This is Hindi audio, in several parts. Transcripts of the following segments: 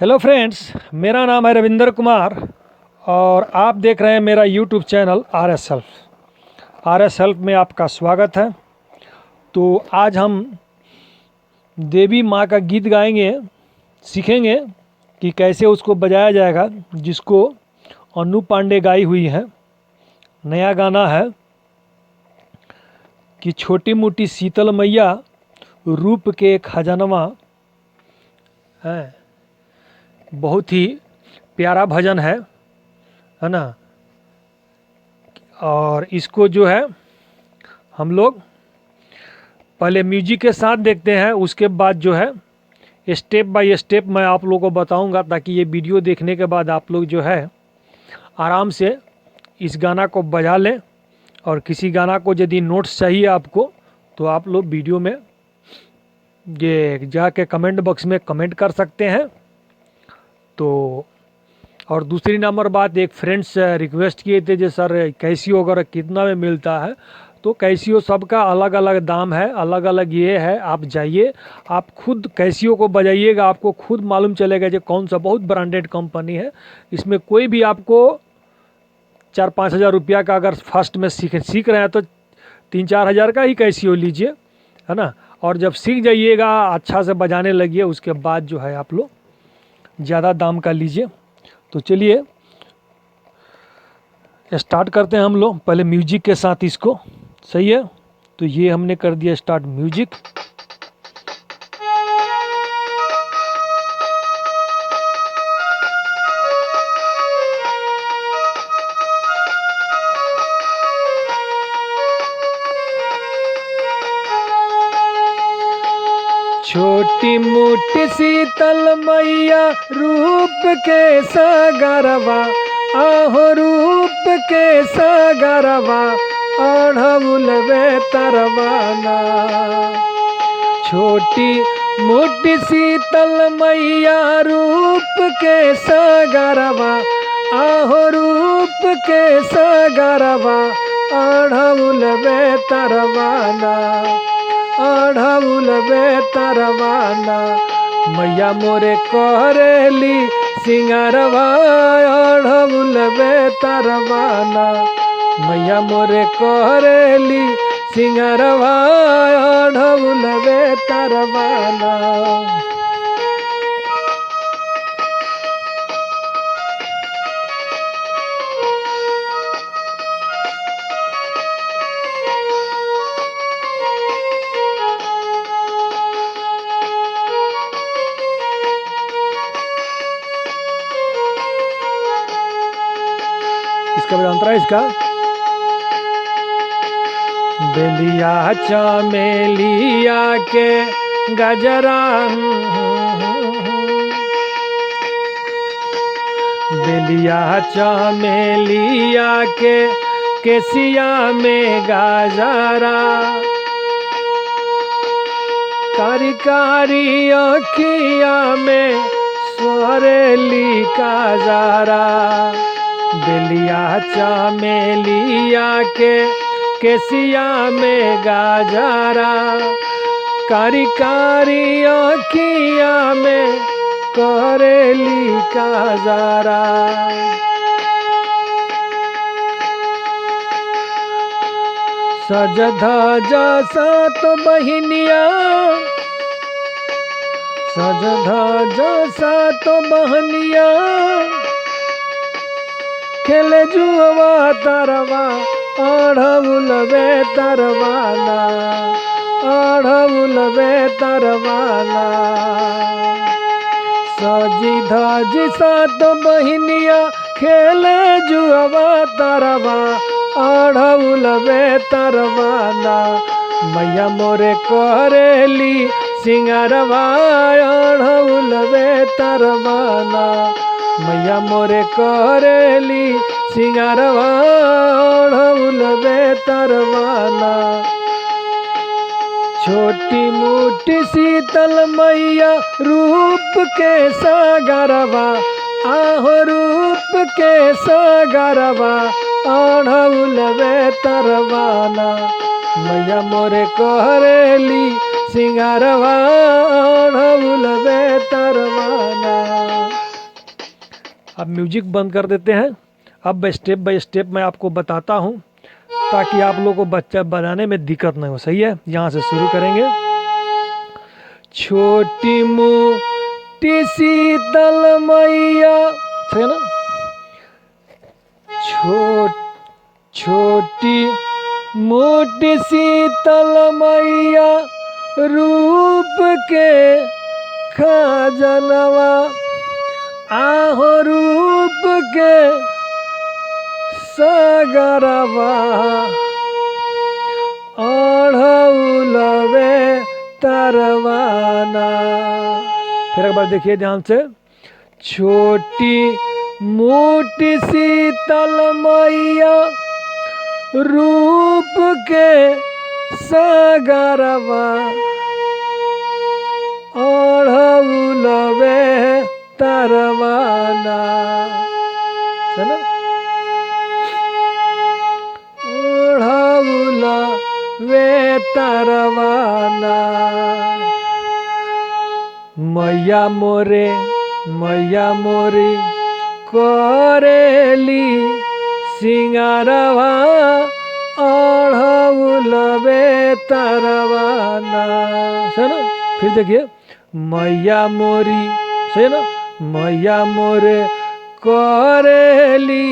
हेलो फ्रेंड्स, मेरा नाम है रविंदर कुमार और आप देख रहे हैं मेरा YouTube channel R S help में आपका स्वागत है। तो आज हम देवी माँ का गीत गाएंगे, सीखेंगे कि कैसे उसको बजाया जाएगा, जिसको अनु पांडे गाई हुई है। नया गाना है कि छोटी मोटी शीतल मैया रूप के खजानवा है। बहुत ही प्यारा भजन है ना। और इसको जो है हम लोग पहले म्यूजिक के साथ देखते हैं, उसके बाद जो है स्टेप बाय स्टेप मैं आप लोगों को बताऊंगा, ताकि ये वीडियो देखने के बाद आप लोग जो है आराम से इस गाना को बजा लें। और किसी गाना को यदि नोट्स चाहिए आपको तो आप लोग वीडियो में ये जाके कमेंट बॉक्स में कमेंट कर सकते हैं। तो और दूसरी नंबर बात, एक फ्रेंड्स रिक्वेस्ट किए थे जो सर कैसियो वगैरह कितना में मिलता है। तो कैसियो सबका अलग अलग दाम है, अलग अलग ये है। आप जाइए, आप खुद कैसियो को बजाइएगा, आपको खुद मालूम चलेगा कि कौन सा बहुत ब्रांडेड कंपनी है। इसमें कोई भी आपको 4-5 हज़ार रुपया का अगर फर्स्ट में सीख रहे हैं तो 3-4 हज़ार का ही कैसियो लीजिए, है ना। और जब सीख जाइएगा, अच्छा से बजाने लगिए, उसके बाद जो है आप लोग ज़्यादा दाम का लीजिए। तो चलिए स्टार्ट करते हैं हम लोग पहले म्यूजिक के साथ इसको। सही है, तो ये हमने कर दिया स्टार्ट म्यूजिक। छोटी मोटी शीतल मैया रूप के सागरवा, आहो रूप के सागरवा, अढ़उल तरवाना। छोटी मोटी शीतल मैया रूप के सागरवा, आहो रूप के सागरवा, अढ़उल तरवाना, अढ़उल तरवाना। मैया मोरे करेली सिंगारवा, अढ़उल तरवाना। मैया मोरे करेली सिंगारवा, अढ़उल तरवाना। इसका भी अंतरा इसका बेलिया चमेलिया के गजरा, बेलिया चमेलिया के केसिया में गजरा, कारी कारी अखिया में सोरेली का जरा। बेलिया चमेलिया के केसिया में गजरा, कारी कारी अखिया में करेली का जरा। सज धज सात बहिनिया, सज धज सात बहनिया, खेले जुआ तरवा, अढ़उल तरवाना, अढ़उल तरवाना। सजी धजी सात बहिनिया, खेले जुआ तरवा, अढ़उल तरवाना। मैया मोरे करेली सिंगारवा, अढ़उल तरवाना। मैया मोरे करेली सिंगारवा, अढ़उल तरवाना। छोटी मोटी शीतल मैया रूप के सागरवा, आहो रूप के सागरवा, अढ़उल तरवाना। मैया मोरे करेली सिंगारवा, अढ़उल तरवाना। अब म्यूजिक बंद कर देते हैं। अब स्टेप बाय स्टेप मैं आपको बताता हूँ ताकि आप लोगों को बच्चा बनाने में दिक्कत नहीं हो। सही है, यहाँ से शुरू करेंगे। छोटी मोटी शीतल मैया, है ना, छोटी मोटी शीतल मैया रूप के खजनवा, आहो रूप के सगरवा, ओढ़ौलवे तरवाना। फिर एक बार देखिए ध्यान से। छोटी मोटी शीतल मैया रूप के सगरवा, ओढ़ौलवे तरवाना, है ना, ओढ़ौलवे तरवाना। मैया मोरे करेली सिंगारवा, ओढ़ौलवे तरवाना, है ना। फिर देखिए, मैया मोरी, है ना, मैया मोरे करेली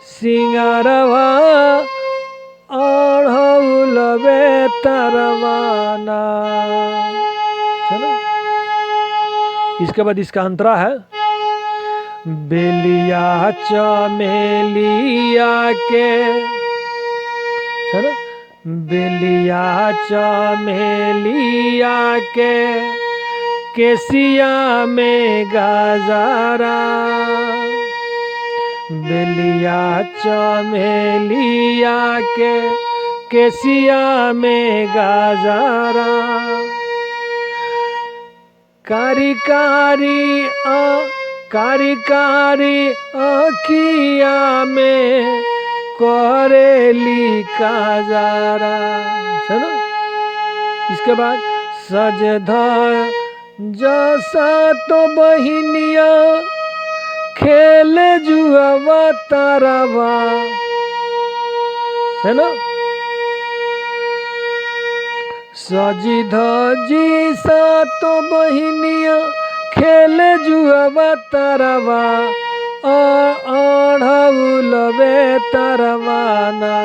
सिंगारवा, ओढ़ौलवे तरवाना, है ना। इसके बाद इसका अंतरा है। बेलिया चमेलिया के, है ना, बेलिया चमेलिया के केसिया में गजरा, बेलिया चमेलिया के केसिया में गजरा, कारी कारी अखिया में करेली काजरा, है ना। इसके बाद सज धज जसा तो बहिनिया खेले जुआवा तारावा, है ना। सजी धजी सा तो बहिनिया खेले जुआवा तारावा, ओढ़ौलवे तरवाना,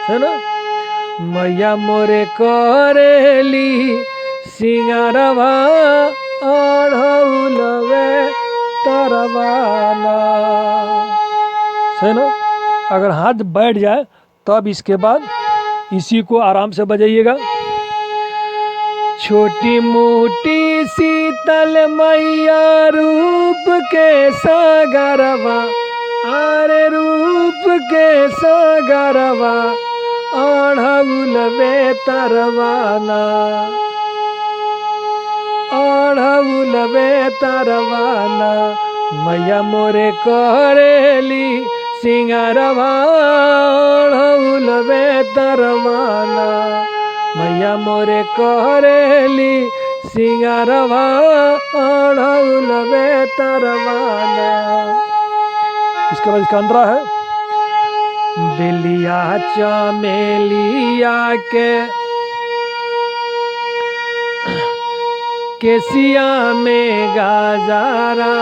है ना। मैया मोरे करेली सिंगारवा, ओढ़ौलवे तरवाना, है ना। अगर हाथ बैठ जाए तब इसके बाद इसी को आराम से बजाइएगा। छोटी मोटी शीतल मैया रूप के सगरवा, आरे रूप के सगरवा, ओढ़ौलवे तरवाना, ओढ़ौलवे तरवाना। मैया मोरे करेली सिंगारवा, ओढ़ौलवे तरवाना, मैया मोरे करेली सिंगारवा, ओढ़ौलवे तरवाना। इसके बाद इसका अंतरा है। बेलिया चमेलिया के केसिया में गजरा,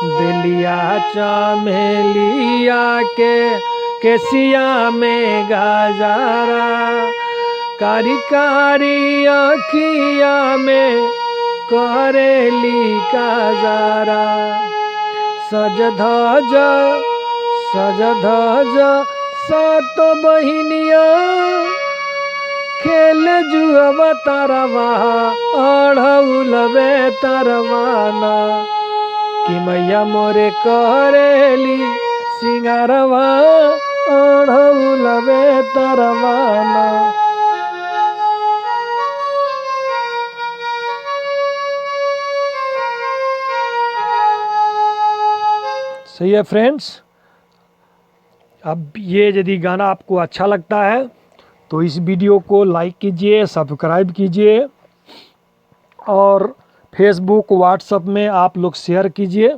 बेलिया चमेलिया के केसिया में गजरा, कारी कारी अखिया में करेली काजरा, सज धज सातो बहिनिया खेले जुआवा तारावा, ओढ़ौलवे तरवाना, कि मैया मोरे करेली सिंगारवा, ओढ़ौलवे तरवाना। सही है फ्रेंड्स। अब ये यदि गाना आपको अच्छा लगता है तो इस वीडियो को लाइक कीजिए, सब्सक्राइब कीजिए और फेसबुक व्हाट्सएप में आप लोग शेयर कीजिए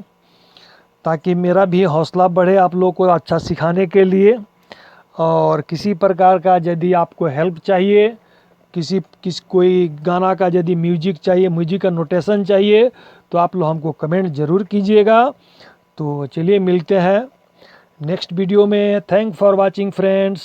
ताकि मेरा भी हौसला बढ़े आप लोग को अच्छा सिखाने के लिए। और किसी प्रकार का यदि आपको हेल्प चाहिए, कोई गाना का यदि म्यूजिक चाहिए, म्यूजिक का नोटेशन चाहिए, तो आप लोग हमको कमेंट ज़रूर कीजिएगा। तो चलिए मिलते हैं नेक्स्ट वीडियो में। Thank for watching friends.